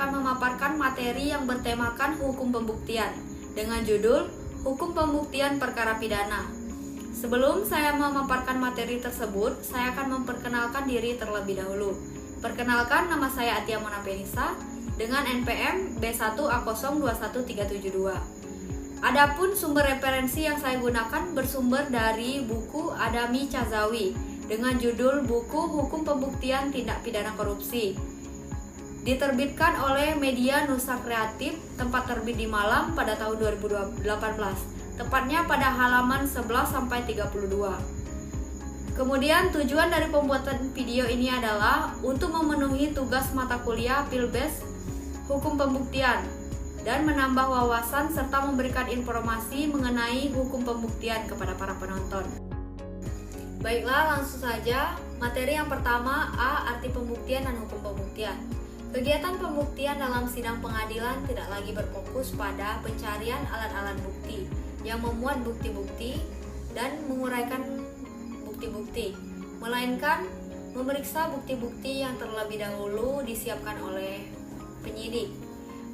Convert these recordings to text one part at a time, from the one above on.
akan memaparkan materi yang bertemakan hukum pembuktian dengan judul Hukum Pembuktian Perkara Pidana. Sebelum saya memaparkan materi tersebut, saya akan memperkenalkan diri terlebih dahulu. Perkenalkan, nama saya Atia Mona Penisa dengan NPM B1A021372. Adapun sumber referensi yang saya gunakan bersumber dari buku Adami Cazawi dengan judul Buku Hukum Pembuktian Tindak Pidana Korupsi. Diterbitkan oleh Media Nusa Kreatif, tempat terbit di Malang pada tahun 2018, tepatnya pada halaman 11-32. Kemudian tujuan dari pembuatan video ini adalah untuk memenuhi tugas mata kuliah Pilbes Hukum Pembuktian dan menambah wawasan serta memberikan informasi mengenai hukum pembuktian kepada para penonton. Baiklah, langsung saja. Materi yang pertama, A. Arti pembuktian dan hukum pembuktian. Kegiatan pembuktian dalam sidang pengadilan tidak lagi berfokus pada pencarian alat-alat bukti yang memuat bukti-bukti dan menguraikan bukti-bukti, melainkan memeriksa bukti-bukti yang terlebih dahulu disiapkan oleh penyidik.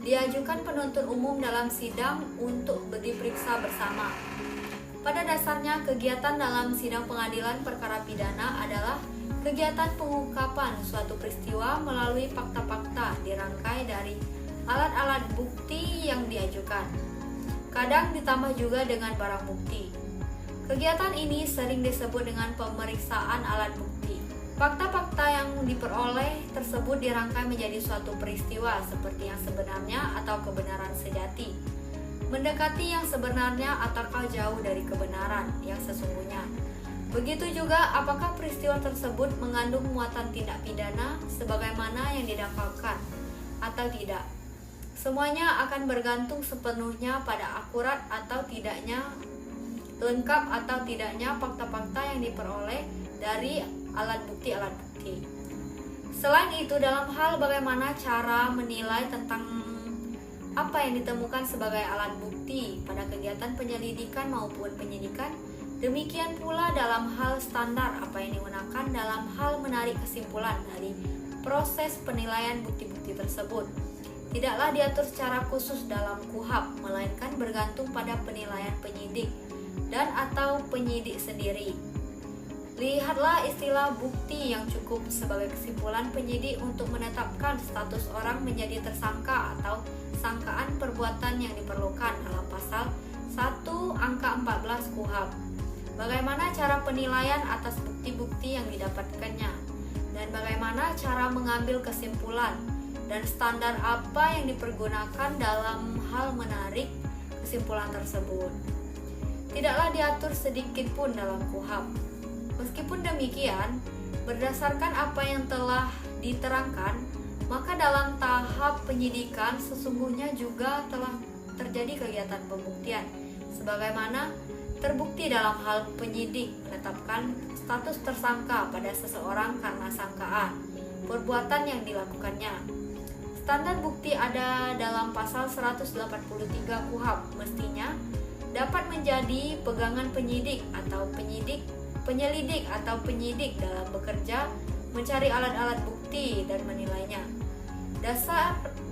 Diajukan penuntut umum dalam sidang untuk diperiksa bersama. Pada dasarnya, kegiatan dalam sidang pengadilan perkara pidana adalah kegiatan pengungkapan suatu peristiwa melalui fakta-fakta dirangkai dari alat-alat bukti yang diajukan. Kadang ditambah juga dengan barang bukti. Kegiatan ini sering disebut dengan pemeriksaan alat bukti. Fakta-fakta yang diperoleh tersebut dirangkai menjadi suatu peristiwa seperti yang sebenarnya atau kebenaran sejati, mendekati yang sebenarnya ataukah jauh dari kebenaran yang sesungguhnya. Begitu juga apakah peristiwa tersebut mengandung muatan tindak pidana sebagaimana yang didakwakan atau tidak. Semuanya akan bergantung sepenuhnya pada akurat atau tidaknya, lengkap atau tidaknya fakta-fakta yang diperoleh dari alat bukti. Selain itu, dalam hal bagaimana cara menilai tentang apa yang ditemukan sebagai alat bukti pada kegiatan penyelidikan maupun penyidikan, demikian pula dalam hal standar apa yang digunakan dalam hal menarik kesimpulan dari proses penilaian bukti-bukti tersebut, tidaklah diatur secara khusus dalam KUHP, melainkan bergantung pada penilaian penyidik dan atau penyidik sendiri. Lihatlah istilah bukti yang cukup sebagai kesimpulan penyidik untuk menetapkan status orang menjadi tersangka atau sangkaan perbuatan yang diperlukan dalam pasal 1 angka 14 KUHP. Bagaimana cara penilaian atas bukti-bukti yang didapatkannya, dan bagaimana cara mengambil kesimpulan, dan standar apa yang dipergunakan dalam hal menarik kesimpulan tersebut. Tidaklah diatur sedikit pun dalam KUHP. Meskipun demikian, berdasarkan apa yang telah diterangkan, maka dalam tahap penyidikan sesungguhnya juga telah terjadi kegiatan pembuktian, sebagaimana terbukti dalam hal penyidik menetapkan status tersangka pada seseorang karena sangkaan perbuatan yang dilakukannya. Standar bukti ada dalam pasal 183 KUHP, mestinya dapat menjadi pegangan penyidik atau penyelidik atau penyidik dalam bekerja mencari alat-alat bukti dan menilainya.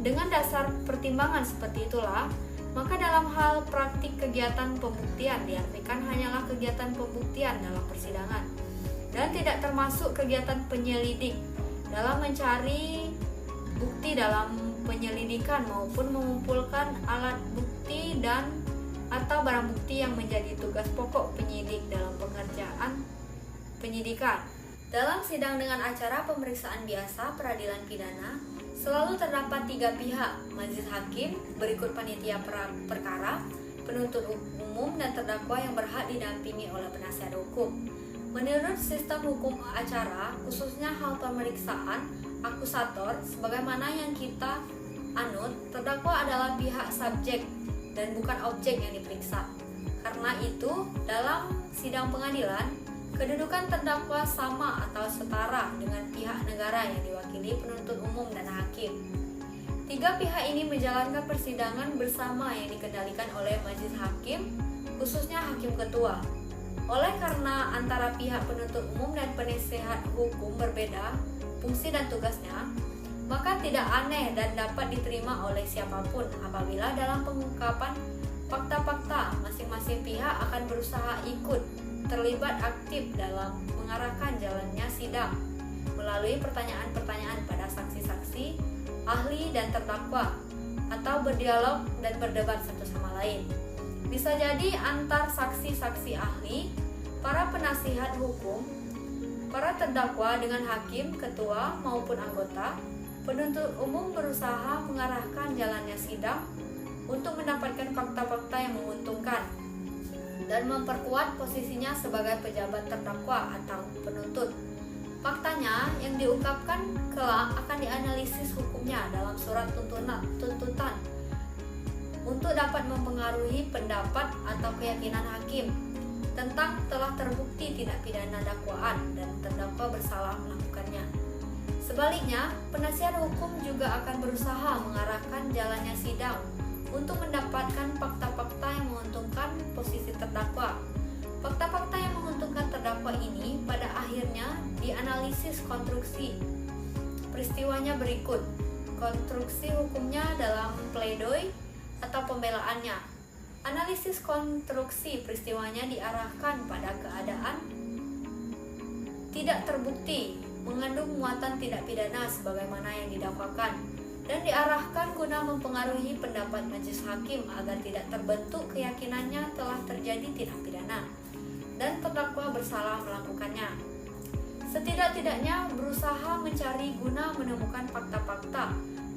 Dengan dasar pertimbangan seperti itulah, maka dalam hal praktik kegiatan pembuktian diartikan hanyalah kegiatan pembuktian dalam persidangan dan tidak termasuk kegiatan penyelidik dalam mencari bukti dalam penyelidikan maupun mengumpulkan alat bukti dan atau barang bukti yang menjadi tugas pokok penyidik dalam pengerjaan penyidikan. Dalam sidang dengan acara pemeriksaan biasa peradilan pidana, selalu terdapat 3 pihak, majelis hakim, berikut panitia perkara, penuntut umum, dan terdakwa yang berhak didampingi oleh penasihat hukum. Menurut sistem hukum acara, khususnya hal pemeriksaan akusator, sebagaimana yang kita anut, terdakwa adalah pihak subjek dan bukan objek yang diperiksa. Karena itu, dalam sidang pengadilan, kedudukan terdakwa sama atau setara dengan pihak negara yang diwakili penuntut umum dan hakim. 3 pihak ini menjalankan persidangan bersama yang dikendalikan oleh majelis hakim, khususnya hakim ketua. Oleh karena antara pihak penuntut umum dan penasehat hukum berbeda fungsi dan tugasnya, maka tidak aneh dan dapat diterima oleh siapapun apabila dalam pengungkapan fakta-fakta masing-masing pihak akan berusaha ikut terlibat aktif dalam mengarahkan jalannya sidang melalui pertanyaan-pertanyaan pada saksi-saksi, ahli dan terdakwa, atau berdialog dan berdebat satu sama lain. Bisa jadi antar saksi-saksi ahli, para penasihat hukum, para terdakwa dengan hakim, ketua maupun anggota, penuntut umum berusaha mengarahkan jalannya sidang untuk mendapatkan fakta-fakta yang menguntungkan dan memperkuat posisinya sebagai pejabat terdakwa atau penuntut. Faktanya yang diungkapkan kelak akan dianalisis hukumnya dalam surat tuntutan untuk dapat mempengaruhi pendapat atau keyakinan hakim tentang telah terbukti tindak pidana dakwaan dan terdakwa bersalah melakukannya. Sebaliknya, penasihat hukum juga akan berusaha mengarahkan jalannya sidang untuk mendapatkan fakta-fakta yang menguntungkan posisi terdakwa. Fakta-fakta yang menguntungkan terdakwa ini pada akhirnya dianalisis konstruksi peristiwanya berikut. Konstruksi hukumnya dalam pledoi atau pembelaannya. Analisis konstruksi peristiwanya diarahkan pada keadaan tidak terbukti mengandung muatan tindak pidana sebagaimana yang didakwakan dan diarahkan guna mempengaruhi pendapat majelis hakim agar tidak terbentuk keyakinannya telah terjadi tindak pidana dan terdakwa bersalah melakukannya. Setidak-tidaknya berusaha mencari guna menemukan fakta-fakta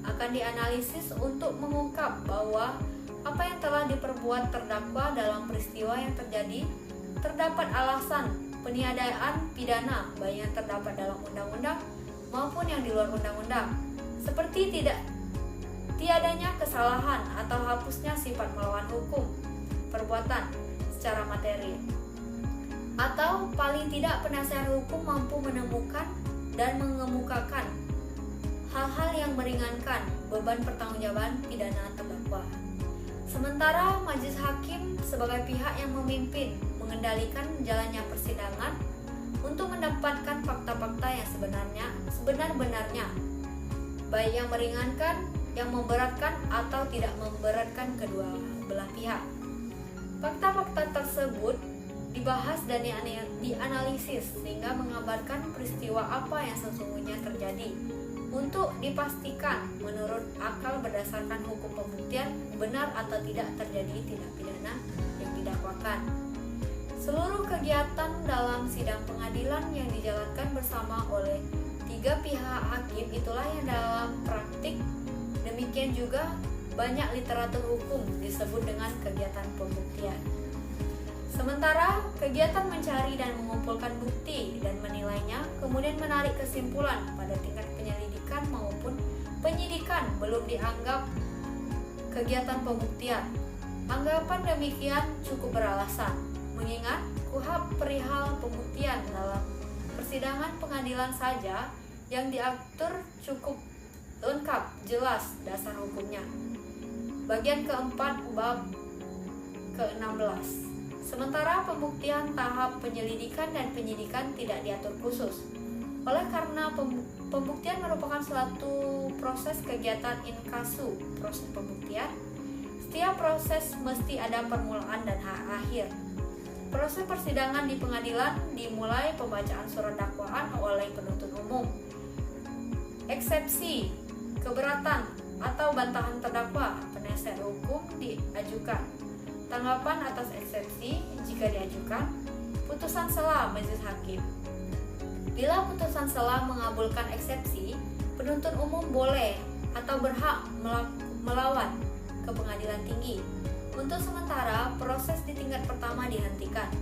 akan dianalisis untuk mengungkap bahwa apa yang telah diperbuat terdakwa dalam peristiwa yang terjadi terdapat alasan peniadaan pidana baik yang terdapat dalam undang-undang maupun yang di luar undang-undang, seperti tiadanya kesalahan atau hapusnya sifat melawan hukum perbuatan secara materi, atau paling tidak penasihat hukum mampu menemukan dan mengemukakan hal-hal yang meringankan beban pertanggungjawaban pidana terdakwa. Sementara majelis hakim sebagai pihak yang memimpin mengendalikan jalannya persidangan untuk mendapatkan fakta-fakta yang sebenar-benarnya, baik yang meringankan, yang memberatkan atau tidak memberatkan kedua belah pihak. Fakta-fakta tersebut dibahas dan dianalisis sehingga mengabarkan peristiwa apa yang sesungguhnya terjadi untuk dipastikan menurut akal berdasarkan hukum pembuktian benar atau tidak terjadi tindak pidana yang didakwakan. Seluruh kegiatan dalam sidang pengadilan yang dijalankan bersama oleh tiga pihak hakim itulah yang dalam praktik demikian juga banyak literatur hukum disebut dengan kegiatan pembuktian. Sementara kegiatan mencari dan mengumpulkan bukti dan menilainya kemudian menarik kesimpulan pada tingkat penyelidikan maupun penyidikan belum dianggap kegiatan pembuktian. Anggapan demikian cukup beralasan, mengingat KUHP perihal pembuktian dalam persidangan pengadilan saja yang diatur cukup lengkap jelas dasar hukumnya. Bagian keempat bab ke-16. Sementara pembuktian tahap penyelidikan dan penyidikan tidak diatur khusus. Oleh karena pembuktian merupakan suatu proses kegiatan in casu, proses pembuktian, setiap proses mesti ada permulaan dan akhir. Proses persidangan di pengadilan dimulai pembacaan surat dakwaan oleh penuntut umum. Eksepsi, keberatan, atau bantahan terdakwa, penasihat hukum diajukan. Tanggapan atas eksepsi jika diajukan, putusan sela majelis hakim. Bila putusan sela mengabulkan eksepsi, penuntut umum boleh atau berhak melawan ke pengadilan tinggi. Untuk sementara, proses di tingkat pertama dihentikan.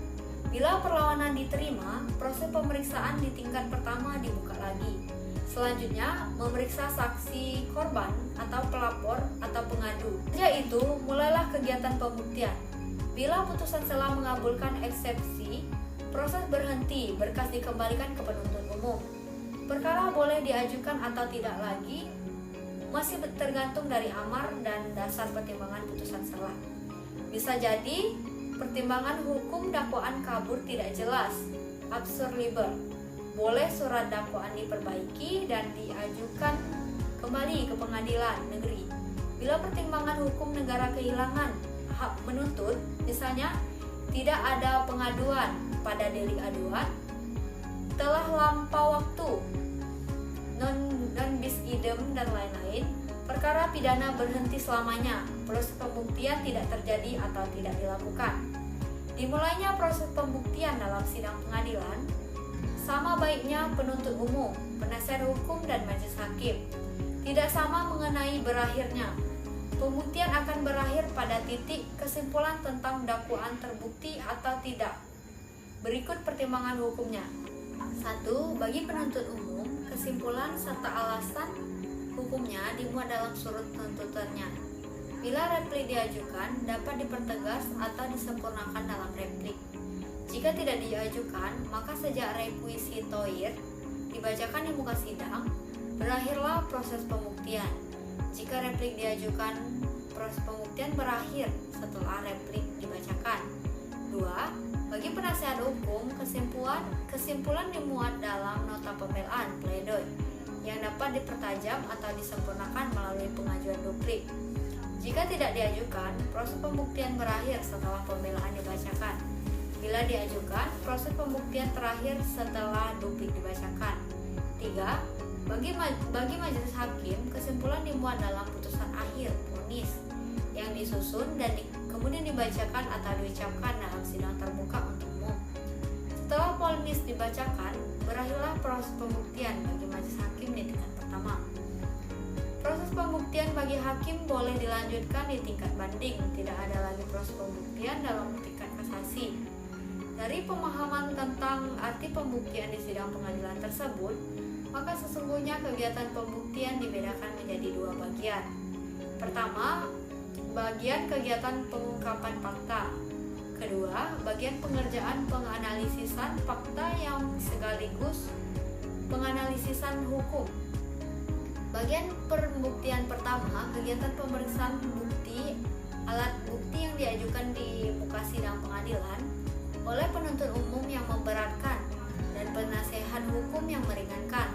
Bila perlawanan diterima, proses pemeriksaan di tingkat pertama dibuka lagi. Selanjutnya, memeriksa saksi korban atau pelapor atau pengadu. Sejak itu, mulailah kegiatan pembuktian. Bila putusan sela mengabulkan eksepsi, proses berhenti, berkas dikembalikan ke penuntut umum. Perkara boleh diajukan atau tidak lagi, masih tergantung dari amar dan dasar pertimbangan putusan sela. Bisa jadi, pertimbangan hukum dakwaan kabur tidak jelas, absurd liber. Boleh surat dakwaan diperbaiki dan diajukan kembali ke pengadilan negeri. Bila pertimbangan hukum negara kehilangan hak menuntut, misalnya tidak ada pengaduan pada delik aduan, telah lampau waktu, non bis idem dan lain-lain, perkara pidana berhenti selamanya, proses pembuktian tidak terjadi atau tidak dilakukan. Dimulainya proses pembuktian dalam sidang pengadilan sama baiknya penuntut umum, penasihat hukum, dan majelis hakim. Tidak sama mengenai berakhirnya. Pembuktian akan berakhir pada titik kesimpulan tentang dakwaan terbukti atau tidak. Berikut pertimbangan hukumnya. 1. Bagi penuntut umum, kesimpulan serta alasan hukumnya dimuat dalam surut tuntutannya. Bila replik diajukan, dapat dipertegas atau disempurnakan dalam replik. Jika tidak diajukan, maka sejak requisitoir dibacakan di muka sidang, berakhirlah proses pembuktian. Jika replik diajukan, proses pembuktian berakhir setelah replik dibacakan. 2. Bagi penasihat hukum, kesimpulan dimuat dalam nota pembelaan pledoi yang dapat dipertajam atau disempurnakan melalui pengajuan duplik. Jika tidak diajukan, proses pembuktian berakhir setelah pembelaan dibacakan. Bila diajukan, proses pembuktian terakhir setelah duplik dibacakan. 3. Bagi majelis hakim, kesimpulan dimuat dalam putusan akhir vonis yang disusun dan kemudian dibacakan atau diucapkan dalam sidang terbuka untuk umum. Setelah vonis dibacakan, berakhirlah proses pembuktian bagi majelis hakim di tingkat pertama. Proses pembuktian bagi hakim boleh dilanjutkan di tingkat banding, tidak ada lagi proses pembuktian dalam tingkat kasasi. Dari pemahaman tentang arti pembuktian di sidang pengadilan tersebut, maka sesungguhnya kegiatan pembuktian dibedakan menjadi dua bagian. Pertama, bagian kegiatan pengungkapan fakta. Kedua, bagian pengerjaan penganalisisan fakta yang sekaligus penganalisisan hukum. Bagian pembuktian pertama, kegiatan pemeriksaan bukti, alat bukti yang diajukan di muka sidang pengadilan oleh penuntut umum yang memberatkan dan penasehat hukum yang meringankan,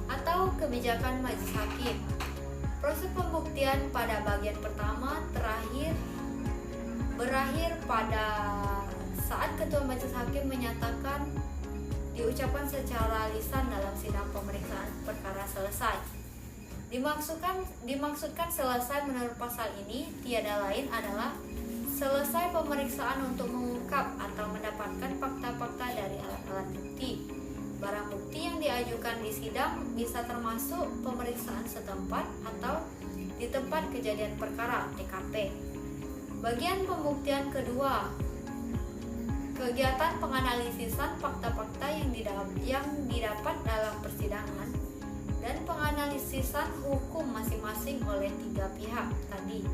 atau kebijakan majelis hakim. Proses pembuktian pada bagian pertama berakhir pada saat ketua majelis hakim menyatakan diucapkan secara lisan dalam sidang pemeriksaan perkara selesai. Dimaksudkan selesai menurut pasal ini tiada lain adalah selesai pemeriksaan untuk mengungkap atau mendapatkan fakta-fakta dari alat-alat bukti. Barang bukti yang diajukan di sidang bisa termasuk pemeriksaan setempat atau di tempat kejadian perkara (TKP). Bagian pembuktian kedua, kegiatan penganalisisan fakta-fakta yang didapat dalam persidangan dan penganalisisan hukum masing-masing oleh tiga pihak tadi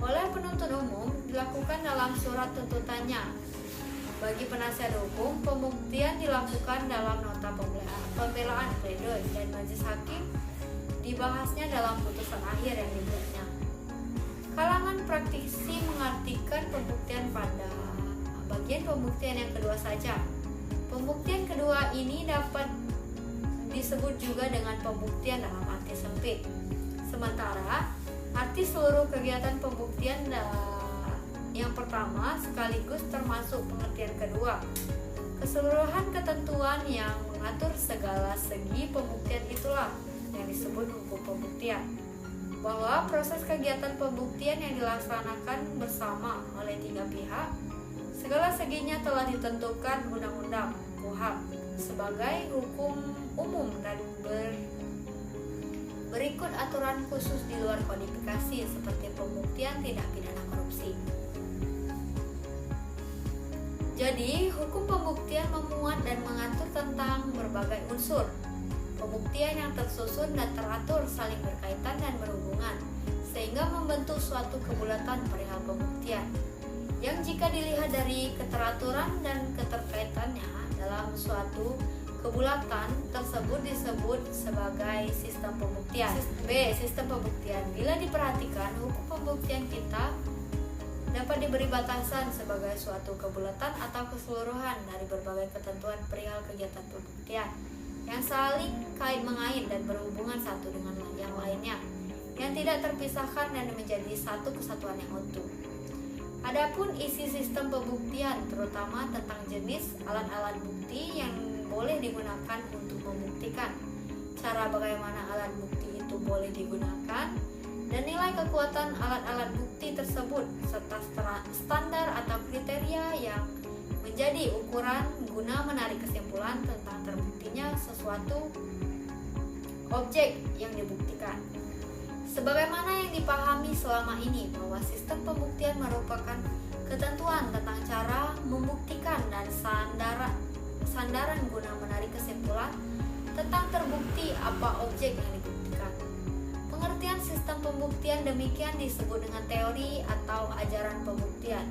oleh penuntut umum dilakukan dalam surat tuntutannya. Bagi penasihat hukum, pembuktian dilakukan dalam nota pembelaan pledoi dan majelis hakim dibahasnya dalam putusan akhir yang dibuatnya. Kalangan praktisi mengartikan pembuktian pada bagian pembuktian yang kedua saja. Pembuktian kedua ini dapat disebut juga dengan pembuktian dalam arti sempit. Sementara arti seluruh kegiatan pembuktian yang pertama sekaligus termasuk pengertian kedua. Keseluruhan ketentuan yang mengatur segala segi pembuktian itulah yang disebut hukum pembuktian. Bahwa proses kegiatan pembuktian yang dilaksanakan bersama oleh tiga pihak, segala seginya telah ditentukan undang-undang KUHP sebagai hukum umum dan berikut aturan khusus di luar kodifikasi seperti pembuktian tindak pidana korupsi. Jadi, hukum pembuktian memuat dan mengatur tentang berbagai unsur pembuktian yang tersusun dan teratur saling berkaitan dan berhubungan, sehingga membentuk suatu kebulatan perihal pembuktian, yang jika dilihat dari keteraturan dan keterkaitannya dalam suatu kebulatan tersebut disebut sebagai sistem pembuktian. B. Sistem pembuktian. Bila diperhatikan, hukum pembuktian kita dapat diberi batasan sebagai suatu kebulatan atau keseluruhan dari berbagai ketentuan perihal kegiatan pembuktian yang saling kait mengait dan berhubungan satu dengan yang yang lainnya, yang tidak terpisahkan dan menjadi satu kesatuan yang utuh. Adapun isi sistem pembuktian, terutama tentang jenis alat-alat bukti yang boleh digunakan untuk membuktikan, cara bagaimana alat bukti itu boleh digunakan, dan nilai kekuatan alat-alat bukti tersebut, serta standar atau kriteria yang menjadi ukuran guna menarik kesimpulan tentang terbuktinya sesuatu objek yang dibuktikan. Sebagaimana yang dipahami selama ini bahwa sistem pembuktian merupakan ketentuan tentang cara membuktikan dan sandaran guna menarik kesimpulan tentang terbukti apa objek yang dibuktikan. Pengertian sistem pembuktian demikian disebut dengan teori atau ajaran pembuktian.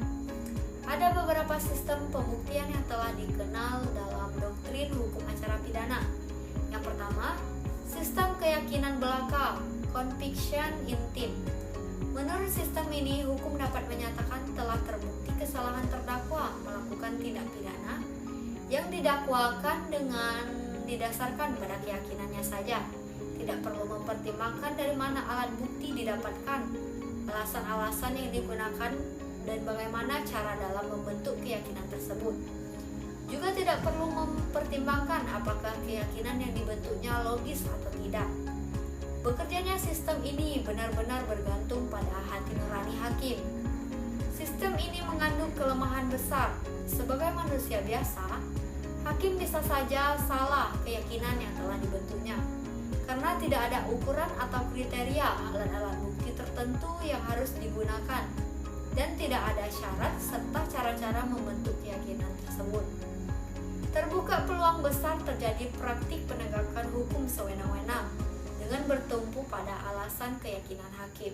Ada beberapa sistem pembuktian yang telah dikenal dalam doktrin hukum acara pidana. Yang pertama, sistem keyakinan belaka, conviction in tim. Menurut sistem ini, hukum dapat menyatakan telah terbukti kesalahan terdakwa melakukan tindak pidana yang didakwakan dengan didasarkan pada keyakinannya saja. Tidak perlu mempertimbangkan dari mana alat bukti didapatkan, alasan-alasan yang digunakan, dan bagaimana cara dalam membentuk keyakinan tersebut. Juga tidak perlu mempertimbangkan apakah keyakinan yang dibentuknya logis atau tidak. Bekerjanya sistem ini benar-benar bergantung pada hati nurani hakim. Sistem ini mengandung kelemahan besar. Sebagai manusia biasa, hakim bisa saja salah keyakinan yang telah dibentuknya, karena tidak ada ukuran atau kriteria alat-alat bukti tertentu yang harus digunakan, dan tidak ada syarat serta cara-cara membentuk keyakinan tersebut. Terbuka peluang besar terjadi praktik penegakan hukum sewenang-wenang dengan bertumpu pada alasan keyakinan hakim.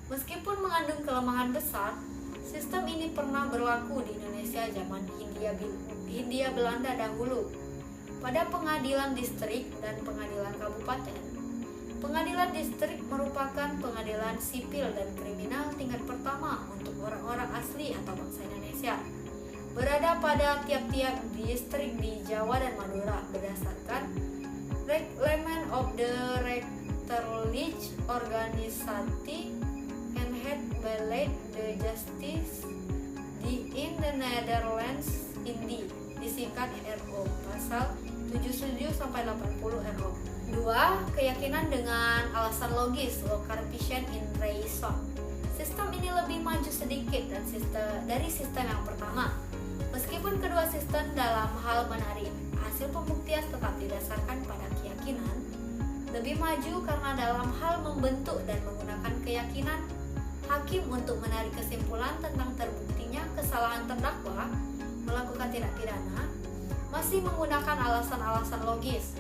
Meskipun mengandung kelemahan besar, sistem ini pernah berlaku di Indonesia zaman Hindia Belanda dahulu. Pada pengadilan distrik dan pengadilan kabupaten, pengadilan distrik merupakan pengadilan sipil dan kriminal tingkat pertama untuk orang-orang asli atau bangsa Indonesia, berada pada tiap-tiap distrik di Jawa dan Madura berdasarkan Reglement of the Rechterlijke Organisatie and had beleid de Justice in the Netherlands Indi, disingkat RO, pasal 77-80 RO. 2. Keyakinan dengan alasan logis, location in reason. Sistem ini lebih maju sedikit dari sistem yang pertama. Meskipun kedua sistem dalam hal menarik hasil pembuktian tetap didasarkan pada keyakinan, lebih maju karena dalam hal membentuk dan menggunakan keyakinan hakim untuk menarik kesimpulan tentang terbuktinya kesalahan terdakwa melakukan tindak pidana, masih menggunakan alasan-alasan logis.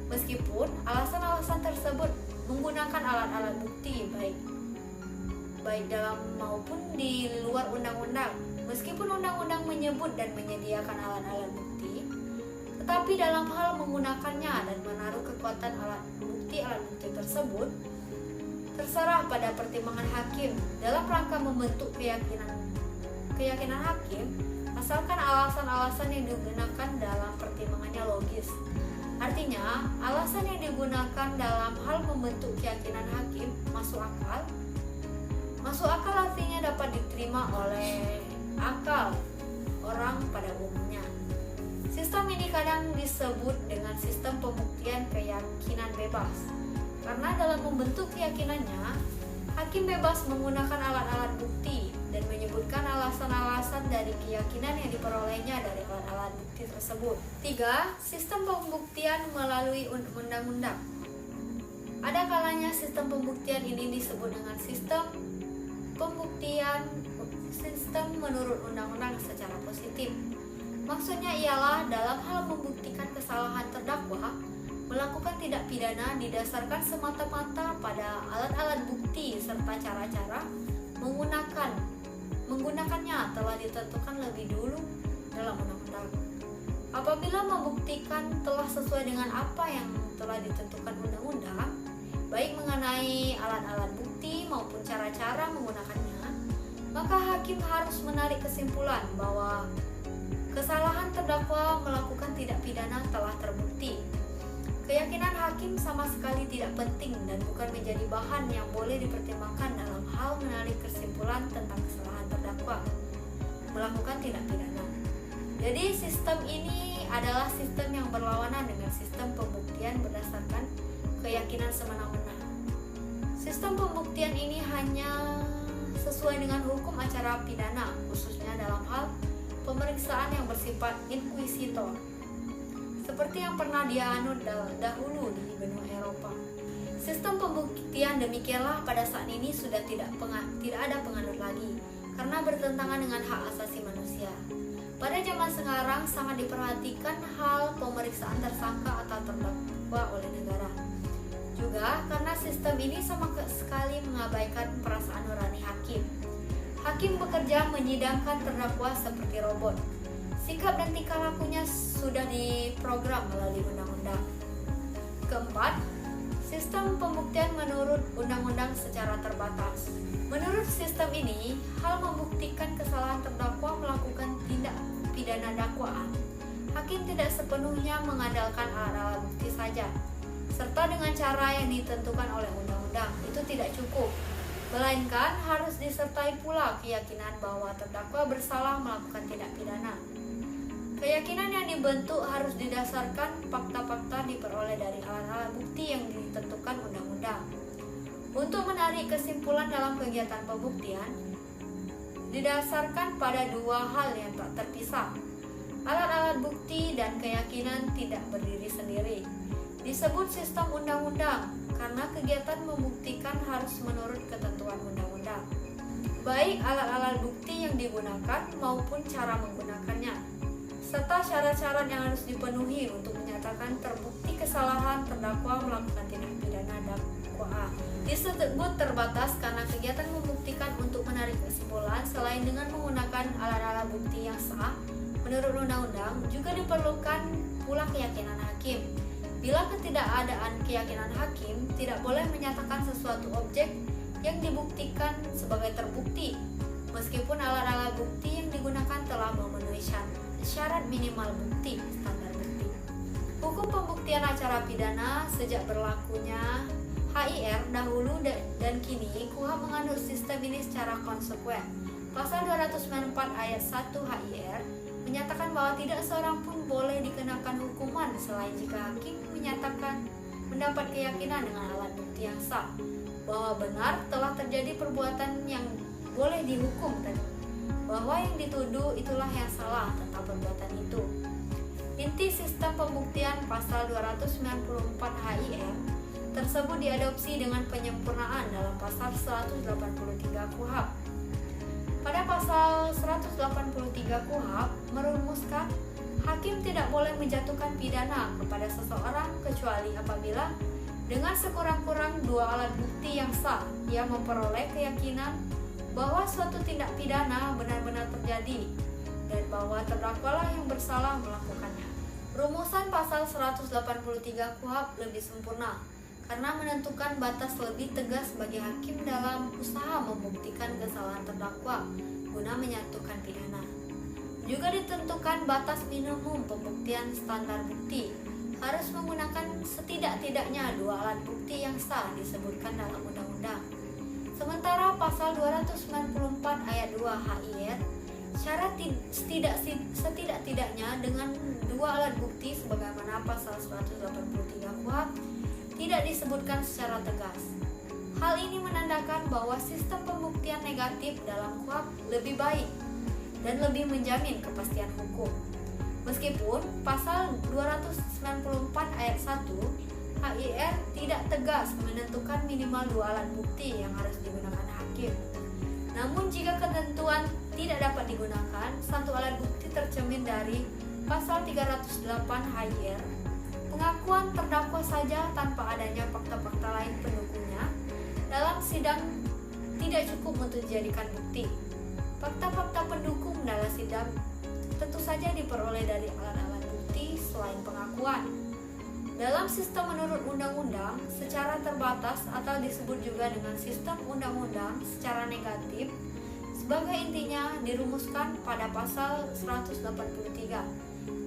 Meskipun alasan-alasan tersebut menggunakan alat-alat bukti baik dalam maupun di luar undang-undang. Meskipun undang-undang menyebut dan menyediakan alat-alat bukti, tetapi dalam hal menggunakannya dan menaruh kekuatan alat bukti tersebut terserah pada pertimbangan hakim dalam rangka membentuk keyakinan hakim, asalkan alasan-alasan yang digunakan dalam pertimbangannya logis. Artinya, alasan yang digunakan dalam hal membentuk keyakinan hakim masuk akal. Masuk akal artinya dapat diterima oleh akal orang pada umumnya. Sistem ini kadang disebut dengan sistem pembuktian keyakinan bebas, karena dalam membentuk keyakinannya, hakim bebas menggunakan alat-alat bukti dan menyebutkan alasan-alasan dari keyakinan yang diperolehnya dari alat-alat bukti tersebut. 3. Sistem pembuktian melalui undang-undang. Ada kalanya sistem pembuktian ini disebut dengan sistem menurut undang-undang secara positif. Maksudnya ialah dalam hal membuktikan kesalahan terdakwa melakukan tindak pidana didasarkan semata-mata pada alat-alat bukti serta cara-cara menggunakannya telah ditentukan lebih dulu dalam undang-undang. Apabila membuktikan telah sesuai dengan apa yang telah ditentukan undang-undang, baik mengenai alat-alat bukti maupun cara-cara menggunakannya, maka hakim harus menarik kesimpulan bahwa kesalahan terdakwa melakukan tindak pidana telah terbukti. Keyakinan hakim sama sekali tidak penting dan bukan menjadi bahan yang boleh dipertimbangkan dalam hal menarik kesimpulan tentang kesalahan terdakwa melakukan tindak pidana. Jadi sistem ini adalah sistem yang berlawanan dengan sistem pembuktian berdasarkan keyakinan semena-mena. Sistem pembuktian ini hanya sesuai dengan hukum acara pidana, khususnya dalam hal pemeriksaan yang bersifat inkuisitor, seperti yang pernah dianut dahulu di benua Eropa. Sistem pembuktian demikianlah pada saat ini sudah tidak ada penganut lagi, karena bertentangan dengan hak asasi manusia. Pada zaman sekarang sangat diperhatikan hal pemeriksaan tersangka atau terdakwa oleh negara. Juga karena sistem ini sama sekali mengabaikan perasaan nurani hakim. Hakim bekerja menyidangkan terdakwa seperti robot. Sikap dan tingkah lakunya sudah diprogram melalui undang-undang. Keempat, sistem pembuktian menurut undang-undang secara terbatas. Menurut sistem ini, hal membuktikan kesalahan terdakwa melakukan tindak pidana dakwaan. Hakim tidak sepenuhnya mengandalkan alat bukti saja, serta dengan cara yang ditentukan oleh undang-undang. Itu tidak cukup, melainkan harus disertai pula keyakinan bahwa terdakwa bersalah melakukan tindak pidana. Keyakinan yang dibentuk harus didasarkan fakta-fakta diperoleh dari alat-alat bukti yang ditentukan undang-undang. Untuk menarik kesimpulan dalam kegiatan pembuktian, didasarkan pada dua hal yang tak terpisah. Alat-alat bukti dan keyakinan tidak berdiri sendiri. Disebut sistem undang-undang karena kegiatan membuktikan harus menurut ketentuan undang-undang, baik alat-alat bukti yang digunakan maupun cara menggunakannya, serta syarat-syarat yang harus dipenuhi untuk menyatakan terbukti kesalahan terdakwa melakukan tindak pidana dakwaan. Disebut terbatas karena kegiatan membuktikan untuk menarik kesimpulan selain dengan menggunakan alat-alat bukti yang sah menurut undang-undang, juga diperlukan pula keyakinan hakim. Bila ketidakadaan keyakinan hakim, tidak boleh menyatakan sesuatu objek yang dibuktikan sebagai terbukti, meskipun alat-alat bukti yang digunakan telah memenuhi syarat minimal bukti, standar bukti. Hukum pembuktian acara pidana sejak berlakunya HIR dahulu dan kini KUHP menganut sistem ini secara konsekuen. Pasal 294 ayat 1 HIR menyatakan bahwa tidak seorang pun boleh dikenakan hukuman selain jika hakim menyatakan mendapat keyakinan dengan alat bukti yang sah bahwa benar telah terjadi perbuatan yang boleh dihukum dan bahwa yang dituduh itulah yang salah tentang perbuatan itu. Inti sistem pembuktian pasal 294 HIR tersebut diadopsi dengan penyempurnaan dalam pasal 183 KUHP. Pada pasal 183 KUHP merumuskan hakim tidak boleh menjatuhkan pidana kepada seseorang kecuali apabila dengan sekurang-kurang dua alat bukti yang sah ia memperoleh keyakinan bahwa suatu tindak pidana benar-benar terjadi dan bahwa terdakwalah yang bersalah melakukannya. Rumusan pasal 183 KUHP lebih sempurna karena menentukan batas lebih tegas bagi hakim dalam usaha membuktikan kesalahan terdakwa guna menyatukan pidana. Juga ditentukan batas minimum pembuktian standar bukti harus menggunakan setidak-tidaknya dua alat bukti yang sah disebutkan dalam undang-undang. Sementara pasal 294 ayat 2 HIR syarat setidak-tidaknya dengan dua alat bukti sebagaimana pasal 183 KUHP tidak disebutkan secara tegas. Hal ini menandakan bahwa sistem pembuktian negatif dalam KUHP lebih baik dan lebih menjamin kepastian hukum. Meskipun pasal 294 ayat 1 HIR tidak tegas menentukan minimal dua alat bukti yang harus digunakan hakim. Namun jika ketentuan tidak dapat digunakan, satu alat bukti tercermin dari pasal 308 HIR. Pengakuan terdakwa saja tanpa adanya fakta-fakta lain pendukungnya dalam sidang tidak cukup untuk dijadikan bukti. Fakta-fakta pendukung dalam sidang tentu saja diperoleh dari alat-alat bukti selain pengakuan. Dalam sistem menurut undang-undang secara terbatas atau disebut juga dengan sistem undang-undang secara negatif, sebagai intinya dirumuskan pada pasal 183,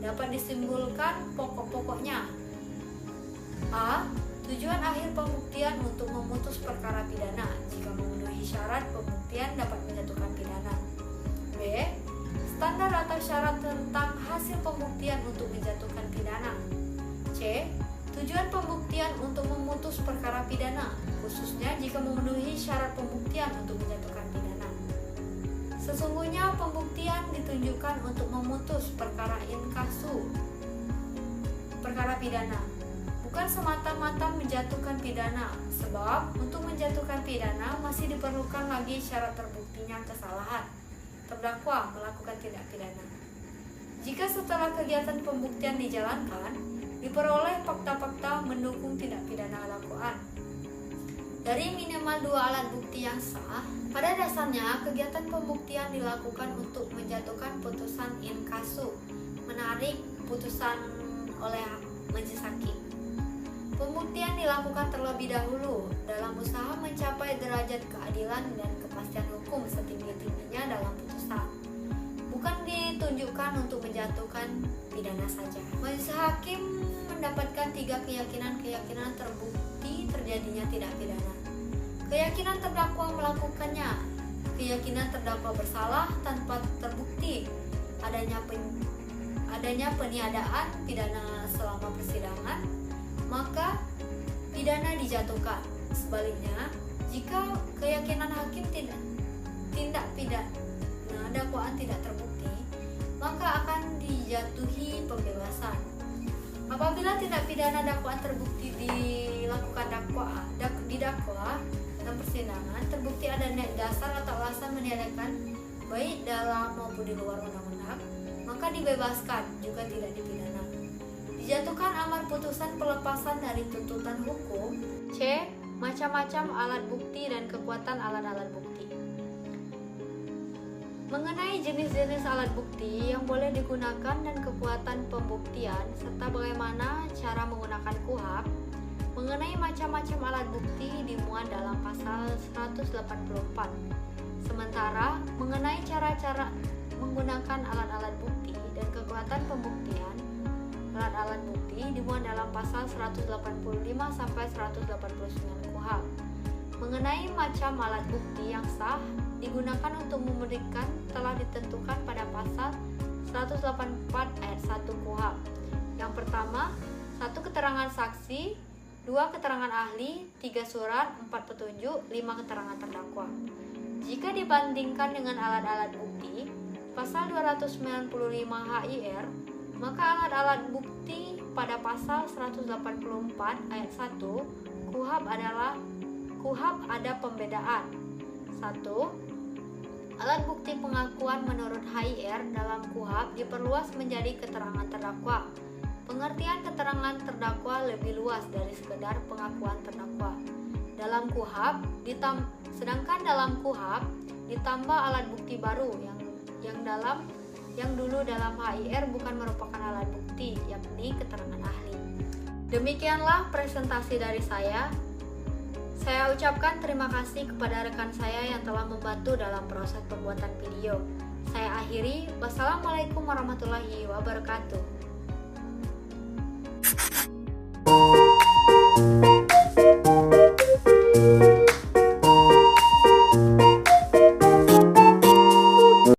dapat disimpulkan pokok-pokoknya. A. Tujuan akhir pembuktian untuk memutus perkara pidana. Jika memenuhi syarat pembuktian dapat menjatuhkan pidana. B. Standar atau syarat tentang hasil pembuktian untuk menjatuhkan pidana. C. Tujuan pembuktian untuk memutus perkara pidana, khususnya jika memenuhi syarat pembuktian untuk menjatuhkan pidana. Sesungguhnya pembuktian ditunjukkan untuk memutus perkara inkasu, perkara pidana, bukan semata-mata menjatuhkan pidana, sebab untuk menjatuhkan pidana masih diperlukan lagi syarat terbuktinya kesalahan terdakwa melakukan tindak pidana. Jika setelah kegiatan pembuktian dijalankan, diperoleh fakta-fakta mendukung tindak pidana dakwaan dari minimal 2 alat bukti yang sah, pada dasarnya kegiatan pembuktian dilakukan untuk menjatuhkan putusan in casu, menarik putusan oleh majelis hakim. Pembuktian dilakukan terlebih dahulu dalam usaha mencapai derajat keadilan dan kepastian hukum setinggi-tingginya dalam putusan, bukan ditunjukkan untuk menjatuhkan pidana saja. Majelis hakim mendapatkan 3 keyakinan terbukti terjadinya tindak pidana. Keyakinan terdakwa melakukannya, keyakinan terdakwa bersalah tanpa terbukti adanya peniadaan pidana selama persidangan, maka pidana dijatuhkan. Sebaliknya, jika keyakinan hakim tindak pidana dakwaan tidak terbukti, maka akan dijatuhi pembebasan. Apabila tindak pidana dakwaan terbukti dilakukan didakwa dalam persidangan, terbukti ada dasar atau alasan meniadakan baik dalam maupun di luar undang-undang, maka dibebaskan, juga tidak dipidana. Dijatuhkan amar putusan pelepasan dari tuntutan hukum. C. Macam-macam alat bukti dan kekuatan alat-alat bukti. Mengenai jenis-jenis alat bukti yang boleh digunakan dan kekuatan pembuktian, serta bagaimana cara menggunakan KUHP, mengenai macam-macam alat bukti dimuat dalam pasal 184. Sementara mengenai cara-cara menggunakan alat-alat bukti dan kekuatan pembuktian, alat-alat bukti dimuat dalam pasal 185 sampai 189 KUHP. Mengenai macam alat bukti yang sah digunakan untuk memberikan telah ditentukan pada pasal 184 ayat 1 KUHP. Yang pertama, 1 keterangan saksi, 2 keterangan ahli, 3 surat, 4 petunjuk, 5 keterangan terdakwa. Jika dibandingkan dengan alat-alat bukti pasal 295 HIR, maka alat-alat bukti pada pasal 184 ayat 1 KUHP ada pembedaan. 1. Alat bukti pengakuan menurut HIR dalam KUHP diperluas menjadi keterangan terdakwa. Pengertian keterangan terdakwa lebih luas dari sekedar pengakuan terdakwa. Dalam KUHP sedangkan dalam KUHP ditambah alat bukti baru yang dulu dalam HIR bukan merupakan alat bukti, yakni keterangan ahli. Demikianlah presentasi dari saya. Saya ucapkan terima kasih kepada rekan saya yang telah membantu dalam proses pembuatan video. Saya akhiri, wassalamualaikum warahmatullahi wabarakatuh.